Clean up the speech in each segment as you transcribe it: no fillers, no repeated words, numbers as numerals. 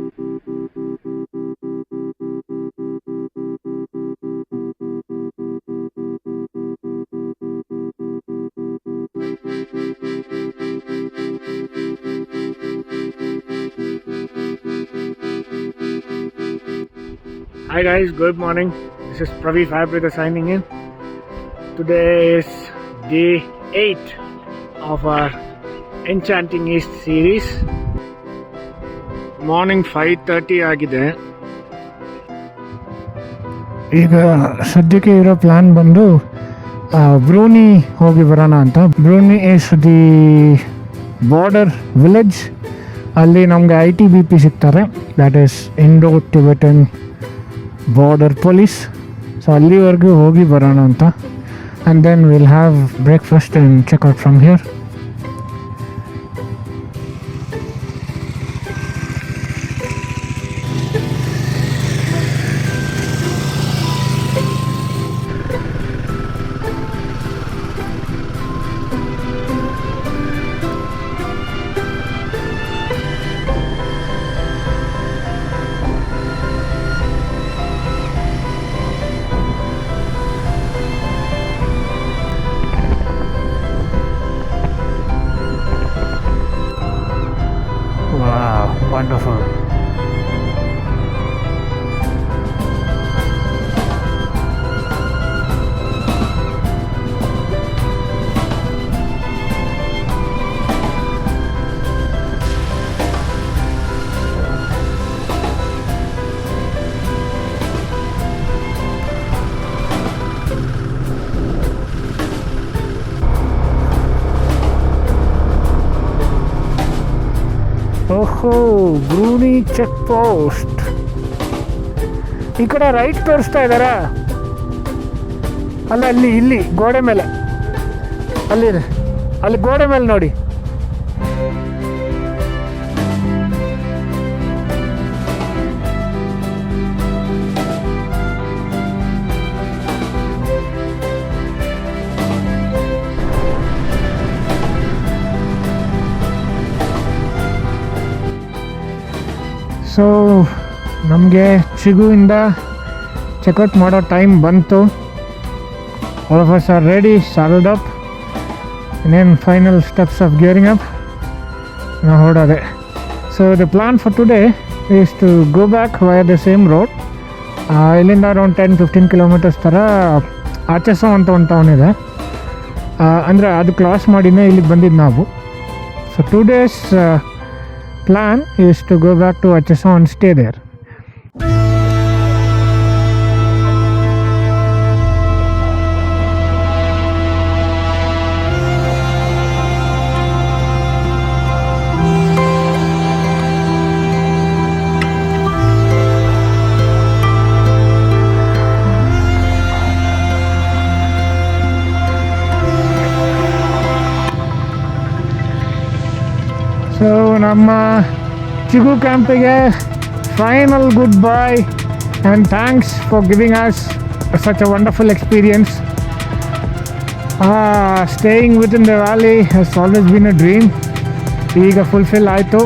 Hi guys, good morning. This is Pravi Fabrika signing in. Today is day 8 of our Enchanting East series. Morning 5:30 ಆಗಿದೆ. ಈಗ ಸದ್ಯಕ್ಕೆ ಇರೋ plan ಬಂದು Brunei ಹೋಗಿ ಬರೋಣ ಅಂತ. Bruni is the border village. ಅಲ್ಲಿ ನಮಗೆ ITBP ಸಿಗ್ತಾರೆ, that is Indo Tibetan border police. So ಅಲ್ಲಿವರೆಗೂ ಹೋಗಿ ಬರೋಣ ಅಂತ. And then will have breakfast and checkout from here. Wonderful. ಓಹೋ, ಬ್ರೂನಿ ಚೆಕ್ ಪೋಸ್ಟ್. ಈ ಕಡೆ ರೈಟ್ ತೋರಿಸ್ತಾ ಇದ್ದಾರಾ? ಅಲ್ಲ, ಇಲ್ಲಿ ಗೋಡೆ ಮೇಲೆ, ಅಲ್ಲಿ ಗೋಡೆ ಮೇಲೆ ನೋಡಿ. ಸೊ ನಮಗೆ ಚಿಗುವಿಂದ ಚೆಕ್ಔಟ್ ಮಾಡೋ ಟೈಮ್ ಬಂತು. All of us are ready, saddled up. ಇನ್ನೇನು final steps of gearing up ನಾವು ಹೊರಡೋದೆ. So the plan for today is to go back via the same road. ಇಲ್ಲಿಂದ ಅರೌಂಡ್ 10-15 ಕಿಲೋಮೀಟರ್ಸ್ ಥರ ಆಚೆಸೋ ಅಂತ ಒಂದು ಟೌನ್ ಇದೆ. ಅಂದರೆ ಅದು ಕ್ರಾಸ್ ಮಾಡಿನೇ ಇಲ್ಲಿಗೆ ಬಂದಿದ್ದು ನಾವು. So 2 days plan is to go back to Acheson and stay there. So ನಮ್ಮ ಚಿಗು ಕ್ಯಾಂಪಿಗೆ final good bye and thanks for giving us such a wonderful experience. Staying with in the valley has always been a dream. ಈಗ fulfil ಆಯಿತು.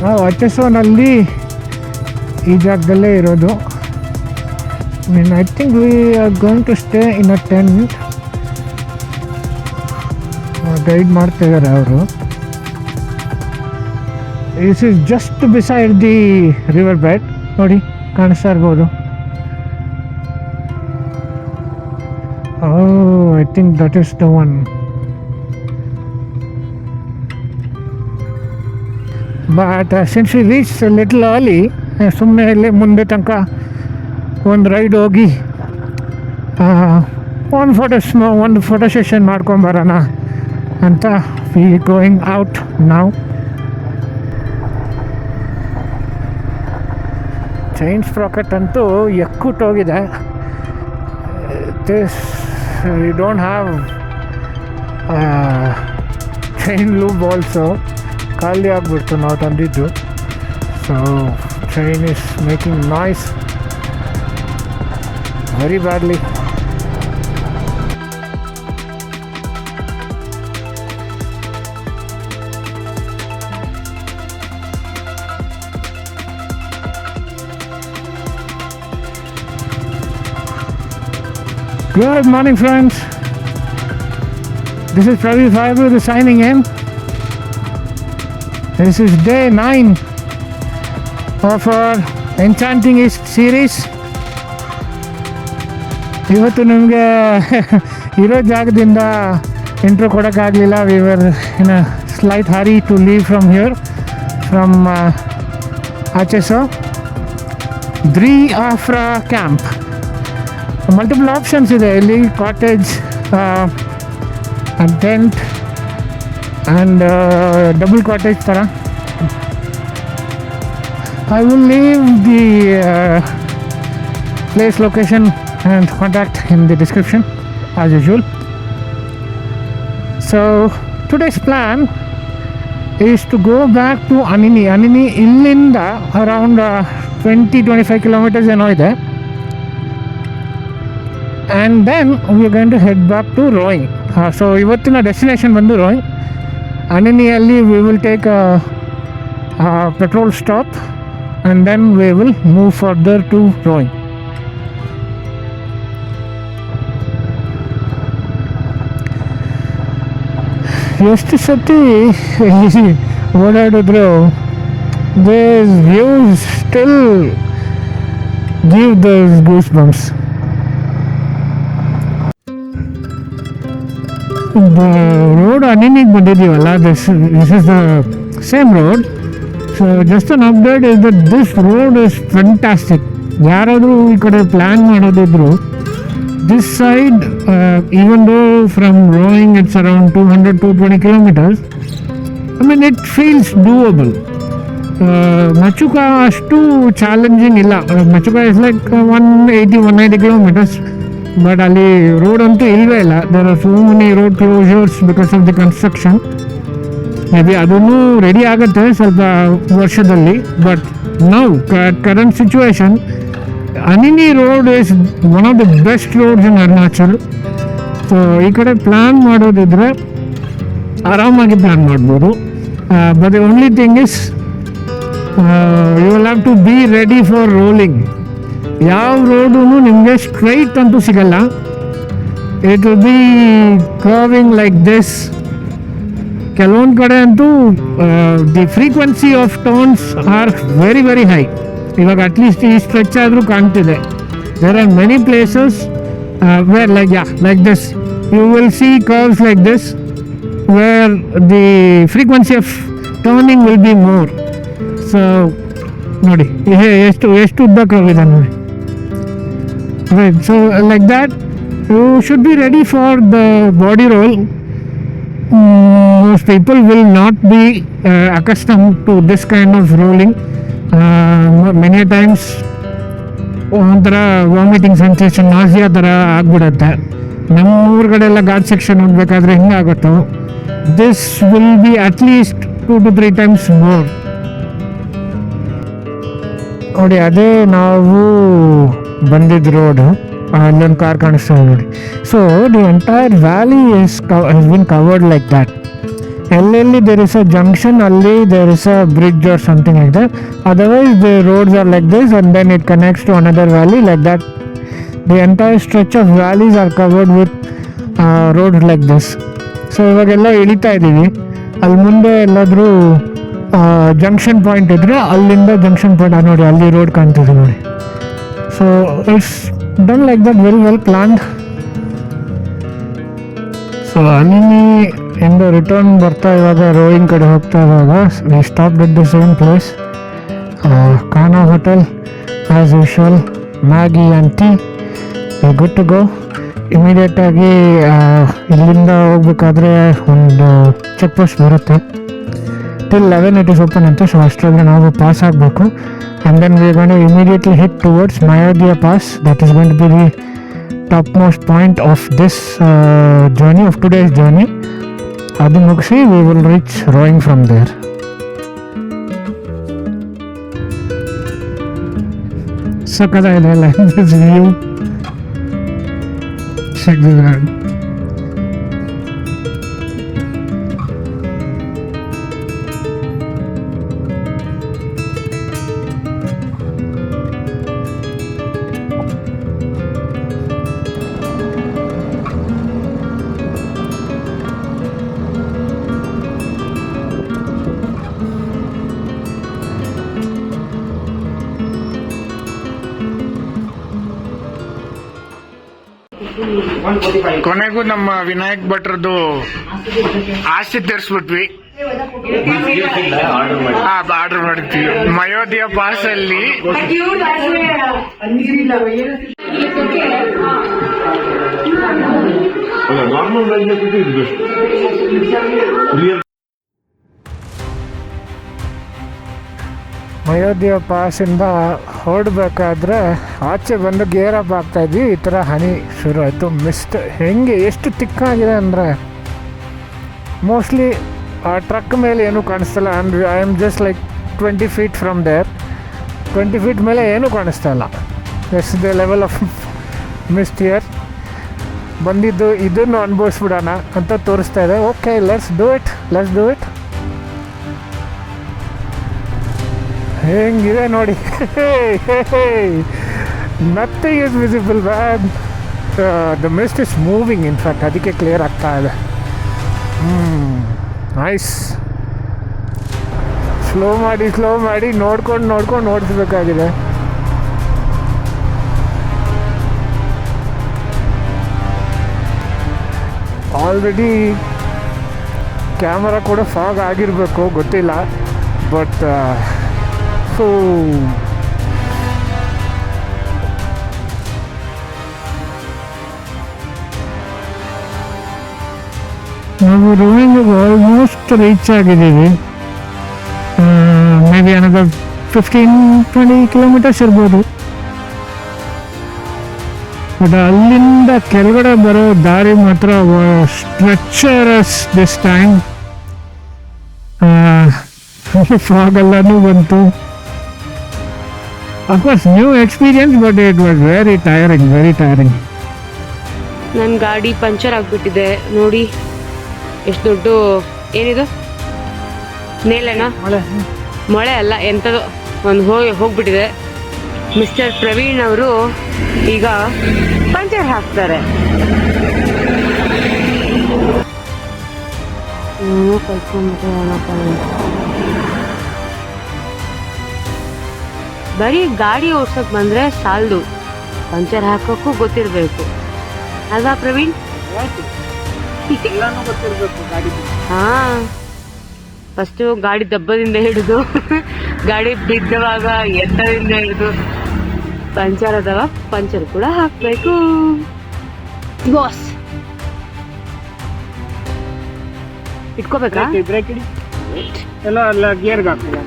ನಾವು ಅಚೆಸೋನಲ್ಲಿ ಈ ಜಾಗದಲ್ಲೇ ಇರೋದು. I think we are going to stay in a tent. Guide ಮಾಡ್ತಿದ್ದಾರೆ ಅವರು. This is just beside the river bed. ನೋಡಿ, ಕಾಣಿಸ್ತಾ ಇರ್ಬೋದು. I think that is the one. But since V reach little early, ಸುಮ್ಮನೆ ಇಲ್ಲೇ ಮುಂದೆ ತನಕ ಒಂದು ರೈಡ್ ಹೋಗಿ ಒಂದು ಫೋಟೋ ಸೆಷನ್ ಮಾಡ್ಕೊಂಬರೋಣ ಅಂತ ವಿ ಗೋಯಿಂಗ್ ಔಟ್ ನಾವು. ಚೈನ್ ಸ್ಪ್ರಾಕೆಟ್ ಅಂತೂ ಎಕ್ಕುಟ್ಟೋಗಿದೆ. This we don't have chain lube also. ಖಾಲಿ ಆಗಿಬಿಡ್ತು ನಾವು ತಂದಿದ್ದು. So train is making noise very badly. Good morning, friends. This is Pravi Fiber signing in. This is day 9 of our Enchanting East series. ಇವತ್ತು ನಮಗೆ ಇರೋ ಜಾಗದಿಂದ intro ಕೊಡೋಕ್ಕಾಗಲಿಲ್ಲ. We were in a slight hurry to leave from here from Acheso ದ್ರೀ ಆಫ್ರಾ camp. Multiple options ಇದೆ ಇಲ್ಲಿ, cottage and tent and double cottage ಥರ. I will leave the place location and contact in the description as usual. So today's plan is to go back to Anini. Anini illinda around 20-25 kilometers ಏನೋ ಇದೆ. And then we are going to head back to Roing. So ಇವತ್ತಿನ destination ಬಂದು rowing. ಅನಿನಿಯಲ್ಲಿ we will take a petrol stop and then we will move further to Roing. ಎಷ್ಟು ಸತಿ ಓಡಾಡಿದ್ರು these views still give those goosebumps. The road Aniniಗೆ ಬಂದಿದ್ದೀವಲ್ಲ, this is the same road. So just an update is that this road is fantastic. ಯಾರಾದರೂ ಈ ಕಡೆ plan ಮಾಡೋದಿದ್ರು, this side even though from Roing it's around 200-220 kilometers, I mean it feels doable. Machuca ಅಷ್ಟು challenging ಇಲ್ಲ. Machuca is like 180-190 kilometers. But ಅಲ್ಲಿ road ಅಂತೂ ಇಲ್ಲವೇ ಇಲ್ಲ. There are so many road closures because of the construction. Maybe ಅದನ್ನು ready ಆಗುತ್ತೆ ಸ್ವಲ್ಪ ವರ್ಷದಲ್ಲಿ. But now current situation Anini road is one of the best roads in Arunachal. So ಈ ಕಡೆ ಪ್ಲ್ಯಾನ್ ಮಾಡೋದಿದ್ರೆ ಆರಾಮಾಗಿ ಪ್ಲ್ಯಾನ್ ಮಾಡ್ಬೋದು. But the only thing is you will have to be ready for rolling. ಯಾವ ರೋಡು ನಿಮಗೆ ಸ್ಟ್ರೈಟ್ ಅಂತೂ ಸಿಗಲ್ಲ. It will be curving like this. ಕೆಲವೊಂದು ಕಡೆ ಅಂತೂ the frequency of turns are very very high. ಇವಾಗ ಅಟ್ಲೀಸ್ಟ್ ಈ ಸ್ಟ್ರೆಚ್ ಆದರೂ ಕಾಣ್ತಿದೆ. There are many places where like this you will see curves like this where the frequency of turning will be more. So ನೋಡಿ ಎಷ್ಟು ಉದ್ದ curve ಇದೆ ನೋಡಿ. Right, so like that you should be ready for the body roll. Most people will not be accustomed to this kind of rolling. Many times ಒಂಥರ vomiting sensation, nausea ಥರ ಆಗ್ಬಿಡುತ್ತೆ. ನಮ್ಮ ಊರುಗಡೆ ಎಲ್ಲ ಘಾಟ್ ಸೆಕ್ಷನ್ ಹೋಗ್ಬೇಕಾದ್ರೆ ಹಿಂಗಾಗುತ್ತೋ. This will be at least 2-3 times more. ನೋಡಿ ಅದೇ ನಾವು ಬಂದಿದ್ದ ರೋಡು, ಅಲ್ಲೊಂದು ಕಾರ್ ಕಾಣಿಸ್ತಾ ಇದೆ ನೋಡಿ. So the entire valley has been covered like that. ಎಲ್ಲೆಲ್ಲಿ ದೇರ್ ಇಸ್ ಅ ಜಂಕ್ಷನ್, ಅಲ್ಲಿ there is a bridge or something like that. Otherwise the roads are like this and then it connects to another valley like that. The entire stretch of valleys are covered with roads like this. So ಇವಾಗೆಲ್ಲ ಇಳಿತಾ ಇದ್ದೀವಿ. ಅಲ್ಲಿ ಮುಂದೆ ಎಲ್ಲಾದರೂ junction point ಇದ್ದರೆ ಅಲ್ಲಿಂದ junction point ನೋಡಿ ಅಲ್ಲಿ ರೋಡ್ ಕಾಣ್ತಿದೆ ನೋಡಿ. So it's done like that, very well planned. So Anini ಇಂದ ರಿಟರ್ನ್ ಬರ್ತಾ ಇವಾಗ ರೋಯಿಂಗ್ ಕಡೆ ಹೋಗ್ತಾ ಇವಾಗ we stopped at the same place, ಖಾನಾ hotel as usual. Maggi and tea, good to go. ಇಮಿಡಿಯೇಟಾಗಿ ಇಲ್ಲಿಂದ ಹೋಗ್ಬೇಕಾದ್ರೆ ಒಂದು ಚೆಕ್ ಪೋಸ್ಟ್ ಬರುತ್ತೆ. till 11 it is open ante, so ಅಷ್ಟರಲ್ಲಿ ನಾವು ಪಾಸ್ ಆಗಬೇಕು. and then we are going to immediately head towards Mayodhya Pass. That is going to be the topmost point of this journey, of today's journey. ಅದು ಮುಗಿಸಿ we will reach Roing from there. ಸಕ್ಕತ್ತಾಗಿದೆ ಅಲ್ಲ view. Check this out. ಕೊನೆಗೂ ನಮ್ಮ ವಿನಾಯಕ್ ಭಟ್ರದ್ದು ಆಸ್ತಿ ತೀರ್ಸ್ಬಿಟ್ವಿ. Order ಮಾಡಿದ್ವಿ ಮಯೋಧಿಯ pass ಅಲ್ಲಿ. ಮಯೋಧಿಯ ಪಾಸಿಂದ ಹೊರಡ್ಬೇಕಾದ್ರೆ ಆಚೆ ಬಂದು ಗೇರ್ ಅಪ್ ಆಗ್ತಾ ಇದ್ವಿ, ಈ ಥರ ಹನಿ ಶುರು ಆಯಿತು. ಮಿಸ್ಟ್ ಹೆಂಗೆ ಎಷ್ಟು ತಿಕ್ಕಾಗಿದೆ ಅಂದರೆ ಮೋಸ್ಟ್ಲಿ ಆ ಟ್ರಕ್ ಮೇಲೆ ಏನೂ ಕಾಣಿಸ್ತಲ್ಲ. I am just like 20 feet from there. 20 feet ಮೇಲೆ ಏನೂ ಕಾಣಿಸ್ತಾ ಇಲ್ಲ. Is the level of mist here. ಬಂದಿದ್ದು ಇದನ್ನು ಅನುಭವಿಸ್ಬಿಡೋಣ ಅಂತ ತೋರಿಸ್ತಾ ಇದೆ. Okay, let's do it. ಹೆಂಗಿದೆ ನೋಡಿ. Nothing is visible man. The mist is moving in fact, ಅದಕ್ಕೆ ಕ್ಲಿಯರ್ ಆಗ್ತಾ ಇದೆ. ನೈಸ್. ಸ್ಲೋ ಮಾಡಿ ನೋಡ್ಕೊಂಡು ಓಡಿಸ್ಬೇಕಾಗಿದೆ. ಆಲ್ರೆಡಿ ಕ್ಯಾಮರಾ ಕೂಡ ಫಾಗ್ ಆಗಿರಬೇಕು, ಗೊತ್ತಿಲ್ಲ. ಬಟ್ ನಾವು ರೋಯಿಂಗ್ ಆಲ್ಮೋಸ್ಟ್ ರೀಚ್ ಆಗಿದ್ದೀವಿ. ಮೇ ಬಿ ಅನದರ್ 15-20 kilometers ಇರ್ಬೋದು. ಬಟ್ ಅಲ್ಲಿಂದ ಕೆಳಗಡೆ ಬರೋ ದಾರಿ ಮಾತ್ರ ಸ್ಟ್ರೆಚರಸ್ ದಿಸ್ ಟೈಮ್. ಫಾಗ್ ಎಲ್ಲನೂ ಬಂತು. Of course new experience, but it was very tiring. ನನ್ನ ಗಾಡಿ ಪಂಚರ್ ಆಗಿಬಿಟ್ಟಿದೆ ನೋಡಿ. ಎಷ್ಟು ದೊಡ್ಡ ಏನಿದು ನೇಲೆನ ಮಳೆ ಅಲ್ಲ ಎಂಥದ್ದು ಒಂದು ಹೋಗ್ಬಿಟ್ಟಿದೆ. ಮಿಸ್ಟರ್ ಪ್ರವೀಣ್ ಅವರು ಈಗ ಪಂಚರ್ ಹಾಕ್ತಾರೆ. ಬರೀ ಗಾಡಿ ಓಡ್ಸಕ್ ಬಂದ್ರೆ ಸಾಲದು, ಪಂಚರ್ ಹಾಕೋಕ್ಕೂ ಗೊತ್ತಿರಬೇಕು ಅಲ್ವಾ ಪ್ರವೀಣ್? ಹಾ, ಫಸ್ಟು ಗಾಡಿ ದಬ್ಬದಿಂದ ಹಿಡಿದು ಗಾಡಿ ಬಿದ್ದವಾಗ ಎತ್ತದಿಂದ ಹಿಡಿದು ಪಂಚರ್ ಅದಾವ, ಪಂಚರ್ ಕೂಡ ಹಾಕ್ಬೇಕು ಬಾಸ್. ಇಟ್ಕೋಬೇಕಾ? ಬ್ರೇಕ್ ಇಡಿ ಎಲ್ಲ ಅಲ್ಲ, ಗೇರ್ಗೆ ಹಾಕ್ತೀವಿ.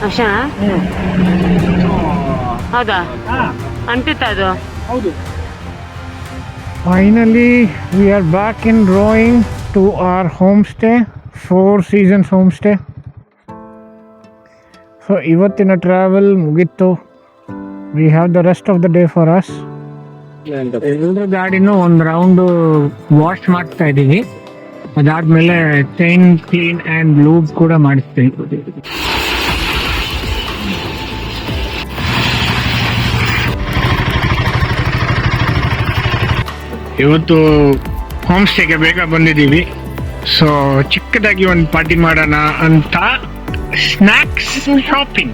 ಅಶಾ ಹೌದಾ? ಅಂಟಿತ್ತ ಅದು? ಹೌದು. Finally we are back in rowing to our homestay, 4 Seasons homestay. So ಇವತ್ತಿನ ಟ್ರಾವೆಲ್ ಮುಗೀತು. We have the rest of the day for us. ಎಲ್ಲರ ಗಾಡಿನೂ ಒಂದು ರೌಂಡು ವಾಶ್ ಮಾಡ್ತಾ ಇದ್ದೀವಿ. ಅದಾದ್ಮೇಲೆ ಚೈನ್ ಕ್ಲೀನ್ ಆ್ಯಂಡ್ ಲೂಬ್ ಕೂಡ ಮಾಡಿಸ್ತೀವಿ. ಇವತ್ತು ಹೋಮ್ ಸ್ಟೇಗೆ ಬೇಗ ಬಂದಿದ್ದೀವಿ. ಸೊ ಚಿಕ್ಕದಾಗಿ ಒಂದು ಪಾರ್ಟಿ ಮಾಡೋಣ ಅಂತ ಸ್ನ್ಯಾಕ್ಸ್ ಶಾಪಿಂಗ್.